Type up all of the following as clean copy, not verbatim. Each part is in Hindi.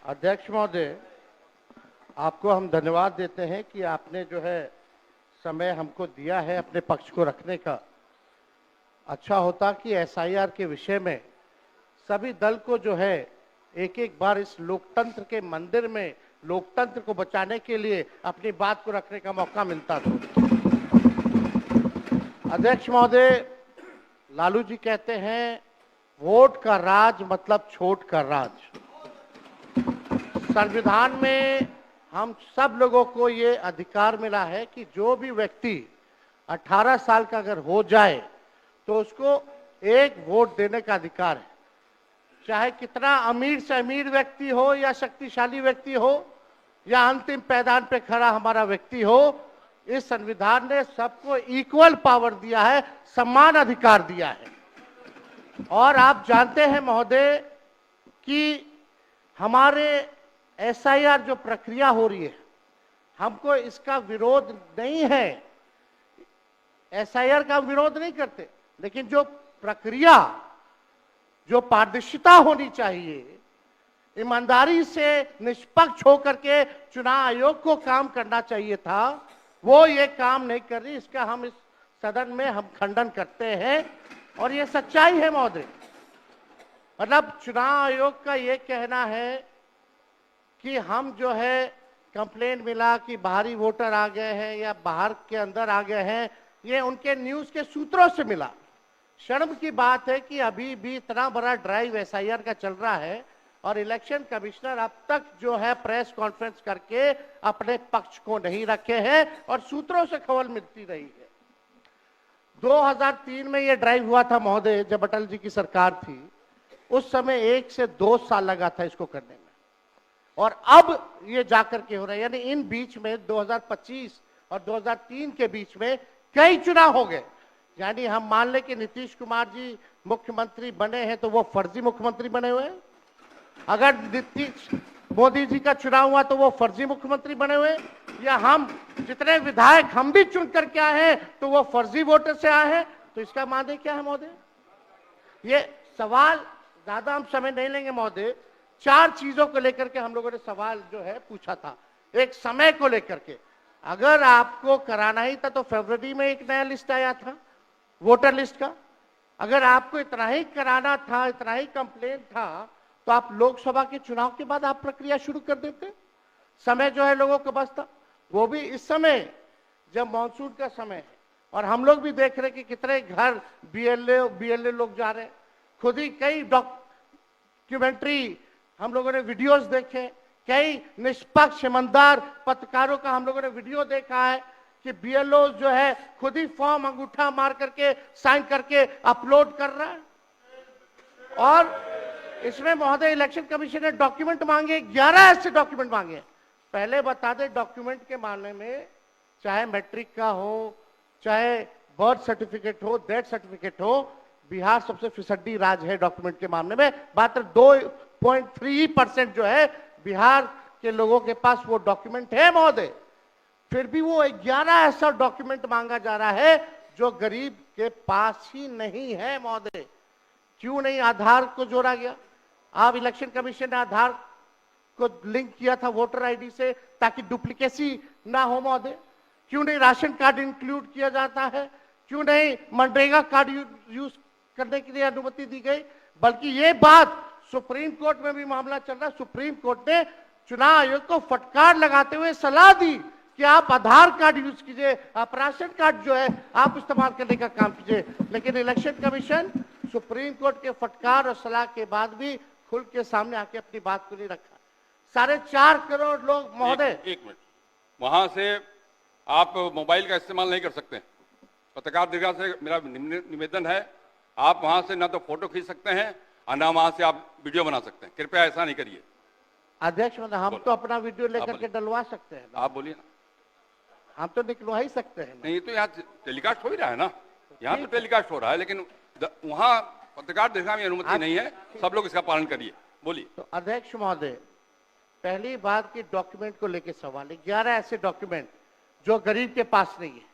अध्यक्ष महोदय, आपको हम धन्यवाद देते हैं कि आपने जो है समय हमको दिया है अपने पक्ष को रखने का। अच्छा होता कि एसआईआर के विषय में सभी दल को जो है एक एक बार इस लोकतंत्र के मंदिर में लोकतंत्र को बचाने के लिए अपनी बात को रखने का मौका मिलता था। अध्यक्ष महोदय, लालू जी कहते हैं वोट का राज मतलब छोट का राज। संविधान में हम सब लोगों को ये अधिकार मिला है कि जो भी व्यक्ति 18 साल का अगर हो जाए तो उसको एक वोट देने का अधिकार है, चाहे कितना अमीर से अमीर व्यक्ति हो या शक्तिशाली व्यक्ति हो या अंतिम पैदान पे खड़ा हमारा व्यक्ति हो। इस संविधान ने सबको इक्वल पावर दिया है, समान अधिकार दिया है। और आप जानते हैं महोदय कि हमारे एसआईआर जो प्रक्रिया हो रही है, हमको इसका विरोध नहीं है, एसआईआर का विरोध नहीं करते, लेकिन जो प्रक्रिया, जो पारदर्शिता होनी चाहिए, ईमानदारी से निष्पक्ष होकर के चुनाव आयोग को काम करना चाहिए था, वो ये काम नहीं कर रही। इसका हम इस सदन में हम खंडन करते हैं और ये सच्चाई है महोदय। मतलब चुनाव आयोग का ये कहना है कि हम जो है कंप्लेंट मिला कि बाहरी वोटर आ गए हैं या बाहर के अंदर आ गए हैं, ये उनके न्यूज के सूत्रों से मिला। शर्म की बात है कि अभी भी इतना बड़ा ड्राइव एसआईआर का चल रहा है और इलेक्शन कमिश्नर अब तक जो है प्रेस कॉन्फ्रेंस करके अपने पक्ष को नहीं रखे हैं और सूत्रों से खबर मिलती रही है। 2003 में ये ड्राइव हुआ था महोदय, जब अटल जी की सरकार थी। उस समय 1 से 2 साल लगा था इसको करने में, और अब ये जाकर के हो रहा है। यानी इन बीच में 2025 और 2003 के बीच में कई चुनाव हो गए। यानी हम मान ले कि नीतीश कुमार जी मुख्यमंत्री बने हैं तो वो फर्जी मुख्यमंत्री बने हुए हैं। अगर नीतीश मोदी जी का चुनाव हुआ तो वो फर्जी मुख्यमंत्री बने हुए, या हम जितने विधायक हम भी चुन करके आए हैं तो वो फर्जी वोटर से आए हैं। तो इसका माने क्या है महोदय? ये सवाल ज्यादा हम समय नहीं लेंगे महोदय। 4 चीजों को लेकर के हम लोगों ने सवाल जो है पूछा था। एक, समय को लेकर के, अगर आपको कराना ही था तो फरवरी में एक नया लिस्ट आया था वोटर लिस्ट का। अगर आपको इतना ही कराना था, इतना ही कंप्लेंट था, तो आप लोकसभा के चुनाव के बाद आप प्रक्रिया शुरू कर देते। समय जो है लोगों को बचता, वो भी इस समय जब मानसून का समय है और हम लोग भी देख रहे हैं कि कितने घर बीएलए लोग जा रहे हैं। खुद ही कई डॉक्यूमेंट्री हम लोगों ने वीडियोस देखे, कई निष्पक्ष ईमानदार पत्रकारों का हम लोगों ने वीडियो देखा है कि बीएलओ जो है खुद ही फॉर्म अंगूठा मार करके साइन करके अपलोड कर रहा है। और इसमें महोदय इलेक्शन कमीशन ने डॉक्यूमेंट मांगे, 11 ऐसे डॉक्यूमेंट मांगे। पहले बता दें, डॉक्यूमेंट के मामले में चाहे मैट्रिक का हो, चाहे बर्थ सर्टिफिकेट हो, डेथ सर्टिफिकेट हो, बिहार सबसे फिसड्डी राज्य है डॉक्यूमेंट के मामले में। मात्र 2.3% जो है बिहार के लोगों के पास वो डॉक्यूमेंट है महोदय। फिर भी वो 11 ऐसा डॉक्यूमेंट मांगा जा रहा है जो गरीब के पास ही नहीं है महोदय। क्यों नहीं आधार को जोड़ा गया? आप इलेक्शन कमीशन ने आधार को लिंक किया था वोटर आईडी से ताकि डुप्लीकेसी ना हो महोदय। क्यों नहीं राशन कार्ड इंक्लूड किया जाता है? क्यों नहीं मनरेगा कार्ड यूज करने के लिए अनुमति दी गई? बल्कि ये बात सुप्रीम कोर्ट में भी मामला चल रहा है। सुप्रीम कोर्ट ने चुनाव आयोग को फटकार लगाते हुए सलाह दी कि आप आधार कार्ड यूज कीजिए, आप राशन कार्ड जो है आप इस्तेमाल करने का काम कीजिए। लेकिन इलेक्शन कमीशन सुप्रीम कोर्ट के फटकार और सलाह के बाद भी खुल के सामने आके अपनी बात को नहीं रखा। 4.5 करोड़ लोग महोदय। एक मिनट, वहां से आप मोबाइल का इस्तेमाल नहीं कर सकते। पत्रकार दीर्घा से मेरा निवेदन है, आप वहां से ना तो फोटो खींच सकते हैं और ना वहां से आप वीडियो बना सकते हैं। कृपया ऐसा नहीं करिए। अध्यक्ष महोदय, हम तो अपना वीडियो लेकर के डलवा सकते हैं। आप बोलिए ना। हम तो निकलवा ही सकते हैं। नहीं तो यहाँ टेलीकास्ट हो ही रहा है ना, यहाँ तो टेलीकास्ट हो रहा है, लेकिन वहां पत्रकार दीर्घा में अनुमति नहीं है। सब लोग इसका पालन करिए। बोलिए। तो अध्यक्ष महोदय, पहली बात की डॉक्यूमेंट को लेकर सवाल है। 11 ऐसे डॉक्यूमेंट जो गरीब के पास नहीं है,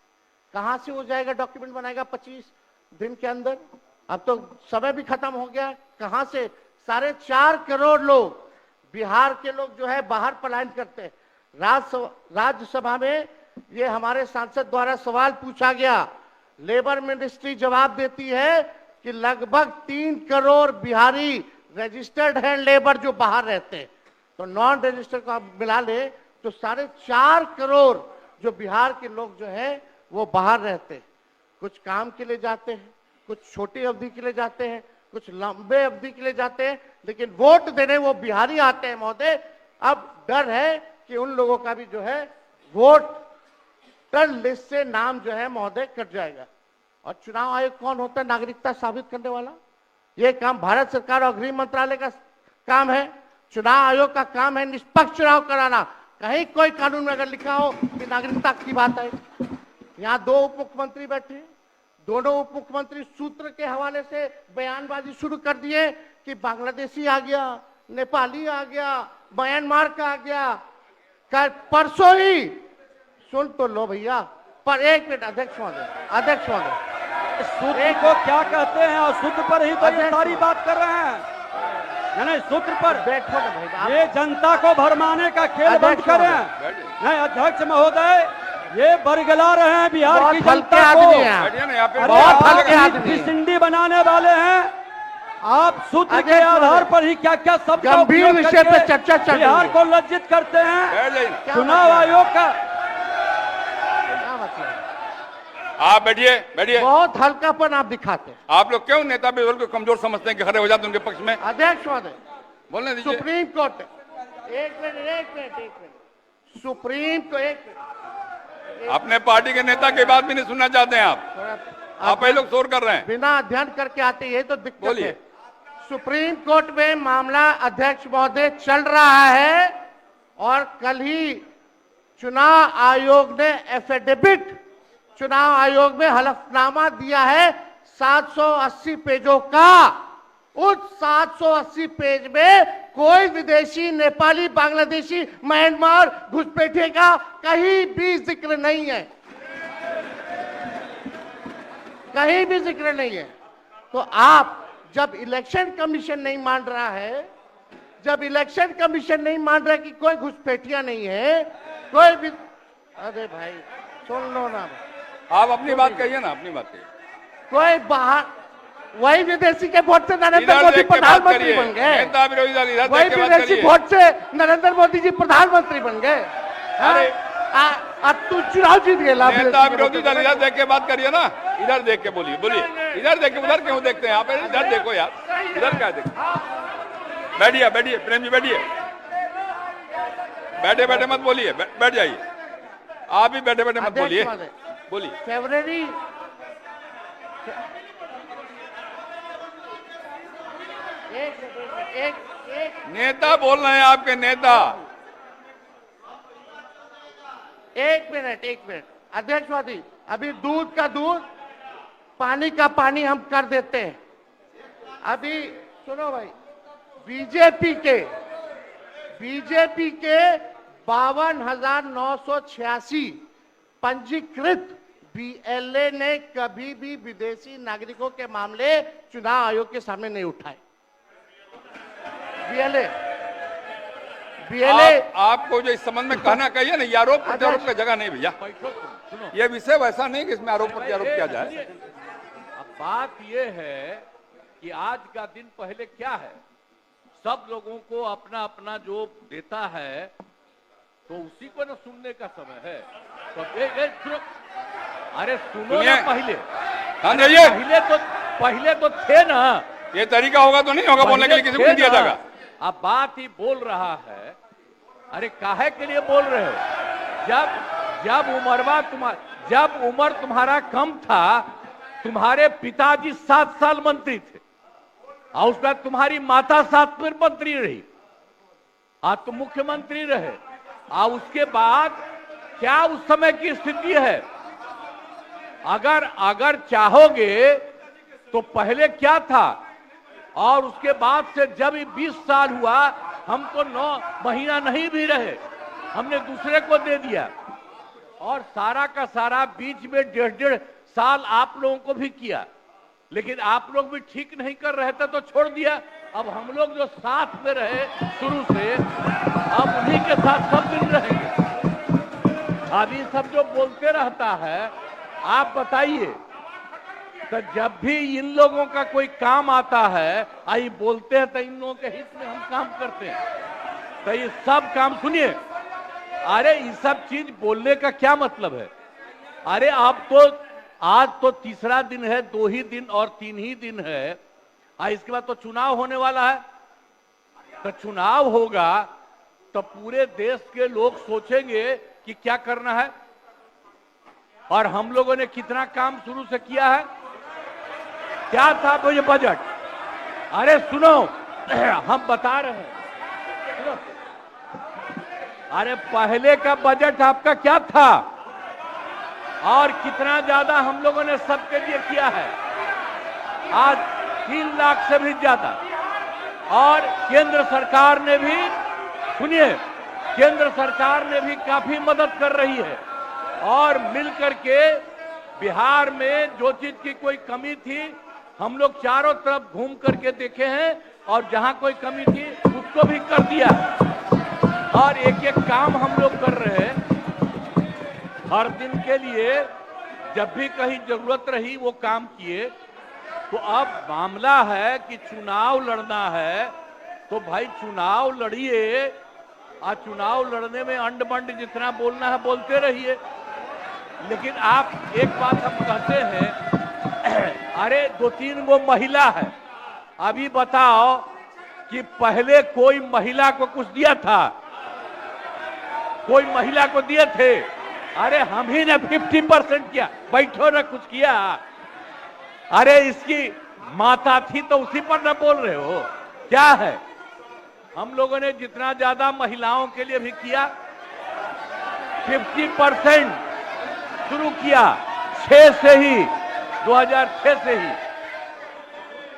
कहां से हो जाएगा? डॉक्यूमेंट बनाएगा 25 दिन के अंदर? अब तो समय भी खत्म हो गया। कहां से? 4.5 करोड़ लोग बिहार के लोग जो है बाहर पलायन करते हैं। राज्यसभा में ये हमारे सांसद द्वारा सवाल पूछा गया, लेबर मिनिस्ट्री जवाब देती है कि लगभग 3 करोड़ बिहारी रजिस्टर्ड हैं लेबर जो बाहर रहते हैं, तो नॉन रजिस्टर्ड को आप मिला ले तो 4.5 करोड़ जो बिहार के लोग जो हैं वो बाहर रहते हैं। कुछ काम के लिए जाते हैं, कुछ छोटी अवधि के लिए जाते हैं, कुछ लंबे अवधि के लिए जाते हैं, लेकिन वोट देने वो बिहारी आते हैं महोदय। अब डर है कि उन लोगों का भी जो है वोटर लिस्ट से नाम जो है महोदय कट जाएगा। और चुनाव आयोग कौन होता है नागरिकता साबित करने वाला? ये काम भारत सरकार और गृह मंत्रालय का काम है। चुनाव आयोग का काम है निष्पक्ष चुनाव कराना। कहीं कोई कानून में अगर लिखा हो कि नागरिकता की बात है। यहाँ 2 उप मुख्यमंत्री बैठे, दोनों उप मुख्यमंत्री सूत्र के हवाले से बयानबाजी शुरू कर दिए कि बांग्लादेशी आ गया, नेपाली आ गया, म्यांमार का आ गया। कल परसों ही सुन तो लो भैया, पर एक मिनट अध्यक्ष महोदय, सूत्र को क्या कहते हैं और सूत्र पर ही तो ये सारी बात कर रहे हैं। नहीं, सूत्र पर बैठो ना भाई, ये जनता को भरमाने का खेल बंद करें। नहीं अध्यक्ष महोदय, ये बरगला रहे हैं बिहार की जनता को। बहुत हल्के आदमी सिंडी बनाने वाले हैं। आप सूत्र के आधार पर ही क्या क्या सब गंभीर विषय पे चर्चा चल रही है। बिहार को लज्जित करते हैं। चुनाव आयोग का आप बैठिए। बहुत हल्कापन आप दिखाते हैं। आप लोग क्यों नेता विरोध को कमजोर समझते हैं कि खड़े हो जाते हैं उनके पक्ष में? अध्यक्ष महोदय, बोलने दीजिए। सुप्रीम कोर्ट, एक मिनट, सुप्रीम को एक मिनट, अपने पार्टी के नेता की बात भी नहीं सुनना चाहते हैं आप ही लोग शोर कर रहे हैं। बिना अध्ययन करके आते ये तो दिक्कत बोलिए। है। सुप्रीम कोर्ट में मामला अध्यक्ष महोदय चल रहा है और कल ही चुनाव आयोग ने एफिडेविट, चुनाव आयोग में हलफनामा दिया है 780 पेजों का। उस 780 पेज में कोई विदेशी, नेपाली, बांग्लादेशी, म्यांमार, घुसपैठिए का कहीं भी जिक्र नहीं है, कहीं भी जिक्र नहीं है। तो आप जब इलेक्शन कमीशन नहीं मान रहा है, जब इलेक्शन कमीशन नहीं मान रहा है कि कोई घुसपैठिया नहीं है, कोई भी, अरे भाई सुन लो ना, आप अपनी बात कहिए ना, अपनी बात कहिए। कोई बाहर, वही विदेशी के वोट से नरेंद्र मोदी प्रधानमंत्री बन गए, वही विदेशी वोट से नरेंद्र मोदी जी प्रधानमंत्री बन गए। अरे तू चुनाव जीत गए। नेता विरोधी दल इधर देख के बात करिए ना, इधर देख के बोलिए। इधर देख के, उधर क्यों देखते हैं आप? इधर देखो यार, इधर क्या देखो। बैठिए प्रेम जी, बैठे मत बोलिए, बैठ जाइए। आप भी बैठे मत बोलिए। फरवरी एक नेता बोल रहे हैं, आपके नेता। एक मिनट अध्यक्षवादी, अभी दूध का दूध, पानी का पानी हम कर देते हैं। अभी सुनो भाई, बीजेपी के 52,986 पंजीकृत बीएलए ने कभी भी विदेशी नागरिकों के मामले चुनाव आयोग के सामने नहीं उठाए। बीएलए आपको जो इस संबंध में कहना कहिए ना, ये आरोप प्रत्यारोप का जगह नहीं भैया। ये विषय वैसा नहीं कि इसमें आरोप प्रत्यारोप किया जाए। अब बात ये है कि आज का दिन पहले क्या है, सब लोगों को अपना अपना जो देता है तो उसी को ना सुनने का समय है। तो सुनो, अरे सुनो ना पहले तो थे ना। ये तरीका होगा तो नहीं होगा बोलने के लिए, किसी को नहीं दिया जाएगा। अब बात ही बोल रहा है। अरे काहे के लिए बोल रहे हो? जब उम्र तुम्हारा कम था, तुम्हारे पिताजी 7 साल मंत्री थे और उसके बाद तुम्हारी माता 7 फिर मंत्री रही, आज तुम मुख्यमंत्री रहे। और उसके बाद क्या उस समय की स्थिति है? अगर चाहोगे तो पहले क्या था और उसके बाद से जब 20 साल हुआ, हम तो 9 महीना नहीं भी रहे, हमने दूसरे को दे दिया। और सारा का सारा बीच में 1.5 साल आप लोगों को भी किया, लेकिन आप लोग भी ठीक नहीं कर रहे थे तो छोड़ दिया। अब हम लोग जो साथ में रहे शुरू से, अब उन्हीं के साथ सब दिन रहेंगे। अब ये सब जो बोलते रहता है, आप बताइए, तो जब भी इन लोगों का कोई काम आता है, आई बोलते हैं तो इन लोगों के हित में हम काम करते हैं। तो ये सब काम सुनिए, अरे ये सब चीज बोलने का क्या मतलब है? अरे अब तो आज तो तीसरा दिन है, 2 ही दिन और 3 ही दिन है, इसके बाद तो चुनाव होने वाला है। तो चुनाव होगा तो पूरे देश के लोग सोचेंगे कि क्या करना है, और हम लोगों ने कितना काम शुरू से किया है। क्या था वो ये बजट? अरे सुनो, हम बता रहे हैं, सुनो। अरे पहले का बजट आपका क्या था और कितना ज्यादा हम लोगों ने सबके लिए किया है? आज 3 लाख से भी ज्यादा। और केंद्र सरकार ने भी, सुनिए, केंद्र सरकार ने भी काफी मदद कर रही है, और मिलकर के बिहार में जो चीज की कोई कमी थी, हम लोग चारों तरफ घूम करके देखे हैं, और जहां कोई कमी थी उसको भी कर दिया। और एक एक काम हम लोग कर रहे हैं हर दिन के लिए। जब भी कहीं जरूरत रही वो काम किए। तो अब मामला है कि चुनाव लड़ना है, तो भाई चुनाव लड़िए, और चुनाव लड़ने में अंड बंड जितना बोलना है बोलते रहिए। लेकिन आप एक बात हम कहते हैं, अरे 2-3 वो महिला है, अभी बताओ कि पहले कोई महिला को कुछ दिया था? कोई महिला को दिए थे? अरे हम ही ने 50% किया, बैठो ना कुछ किया। अरे इसकी माता थी तो उसी पर ना बोल रहे हो? क्या है, हम लोगों ने जितना ज्यादा महिलाओं के लिए भी किया, 50% शुरू किया 6 से ही, 2006 से ही।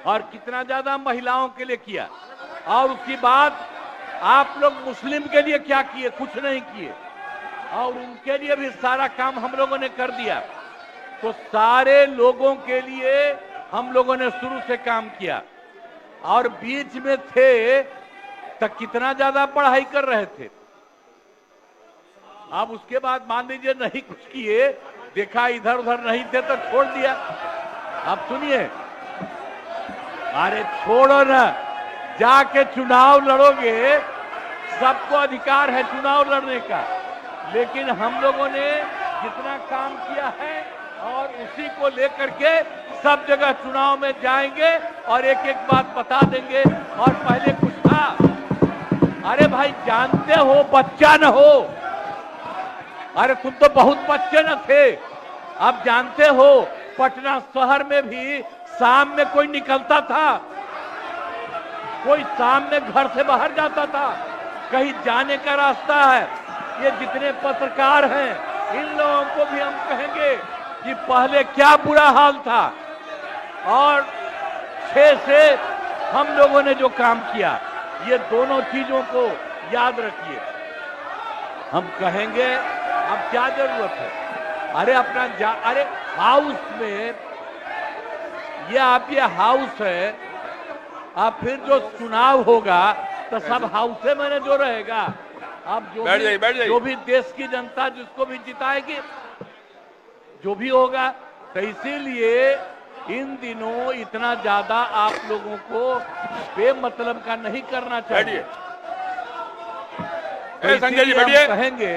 और कितना ज्यादा महिलाओं के लिए किया। और उसके बाद आप लोग मुस्लिम के लिए क्या किए? कुछ नहीं किए। और उनके लिए भी सारा काम हम लोगों ने कर दिया। तो सारे लोगों के लिए हम लोगों ने शुरू से काम किया। और बीच में थे तो कितना ज्यादा पढ़ाई कर रहे थे। अब उसके बाद मान लीजिए नहीं कुछ किए, देखा इधर उधर नहीं थे तो छोड़ दिया। अब सुनिए, अरे छोड़ो ना, जाके चुनाव लड़ोगे, सबको अधिकार है चुनाव लड़ने का। लेकिन हम लोगों ने जितना काम किया है, और उसी को लेकर के सब जगह चुनाव में जाएंगे और एक एक बात बता देंगे। और पहले कुछ था, अरे भाई जानते हो बच्चा न हो, अरे तुम तो बहुत बच्चे न थे। अब जानते हो पटना शहर में भी शाम में कोई निकलता था? कोई शाम में घर से बाहर जाता था? कहीं जाने का रास्ता है? ये जितने पत्रकार हैं, इन लोगों को भी हम कहेंगे कि पहले क्या बुरा हाल था, और 6 से हम लोगों ने जो काम किया, ये दोनों चीजों को याद रखिए। हम कहेंगे अब क्या जरूरत है? अरे अपना अरे हाउस में, ये हाउस है, अब फिर जो चुनाव होगा तो सब हाउसे में जो रहेगा। अब जो भी देश की जनता जिसको भी जिताएगी, जो भी होगा। तो इसीलिए इन दिनों इतना ज्यादा आप लोगों को बेमतलब का नहीं करना चाहिए। तो संजय जी हम कहेंगे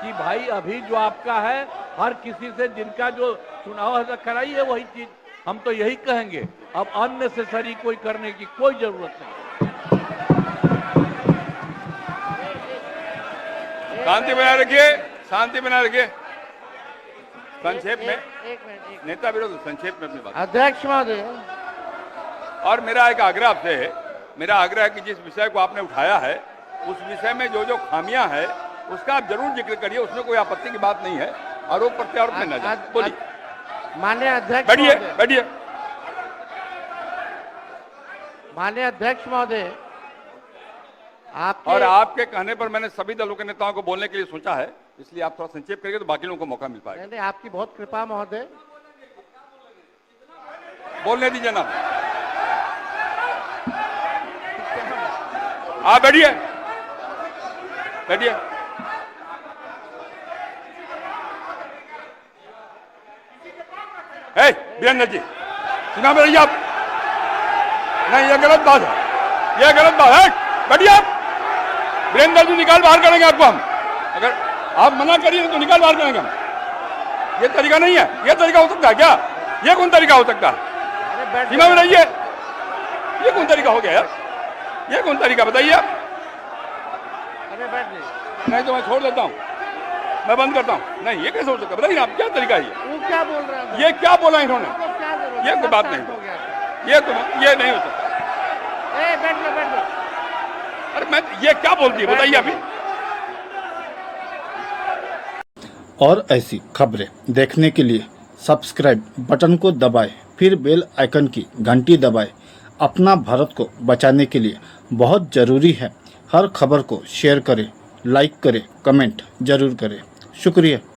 कि भाई अभी जो आपका है, हर किसी से जिनका जो चुनाव कराइए वही चीज, हम तो यही कहेंगे। अब अननेसेसरी कोई करने की कोई जरूरत नहीं। शांति बनाए रखिए, शांति बनाए रखिए। संक्षेप में, एक मिनट, नेता विरोध, संक्षेप में अपनी बात। अध्यक्ष महोदय, और मेरा एक आग्रह आपसे है, मेरा आग्रह है कि जिस विषय को आपने उठाया है, उस विषय में जो जो खामियां हैं उसका आप जरूर जिक्र करिए, उसमें कोई आपत्ति की बात नहीं है। आरोप प्रत्यारोप में न जाए। बोलिए। माननीय अध्यक्ष बैठिए, महोदय, बैठिए। माननीय अध्यक्ष महोदय, और आपके कहने पर मैंने सभी दलों के नेताओं को बोलने के लिए सोचा है, इसलिए आप थोड़ा संक्षेप करिए तो बाकी लोगों को मौका मिल पाएगा। नहीं, आपकी बहुत कृपा महोदय। बोलने दीजिए ना। आप बैठिए, बैठिए। वीरेंद्र जी, सीमा में रहिए आप। नहीं, ये गलत बात है, ये गलत बात है। बैठिए आप। वीरेंद्र जी, निकाल बाहर करेंगे आपको हम। अगर आप मना करिए तो निकाल बाहर करेंगे हम। ये तरीका नहीं है। ये तरीका हो सकता है क्या? ये कौन तरीका हो सकता है? सीमा में रहिए। ये कौन तरीका हो गया यार? ये कौन तरीका बताइए आप? अरे बैठ जाइए। नहीं तो मैं छोड़ देता हूँ, मैं बंद करता हूँ। नहीं, ये कैसे हो सकता है? बताइए आप, क्या तरीका है ये? वो क्या बोल रहा है? ये क्या बोला इन्होंने? क्या जरूरत? ये कोई बात स्टार्ट नहीं। हो गया था। ये नहीं हो सकता। बैठ लो, बैठ लो। अरे मैं, ये क्या बोलती है बताइए अभी? और ऐसी खबरें देखने के लिए सब्सक्राइब बटन को दबाएं, फिर बेल आइकन की घंटी दबाएं। अपना भारत को बचाने के लिए बहुत ज़रूरी है। हर खबर को शेयर करें, लाइक करें, कमेंट जरूर करें। शुक्रिया।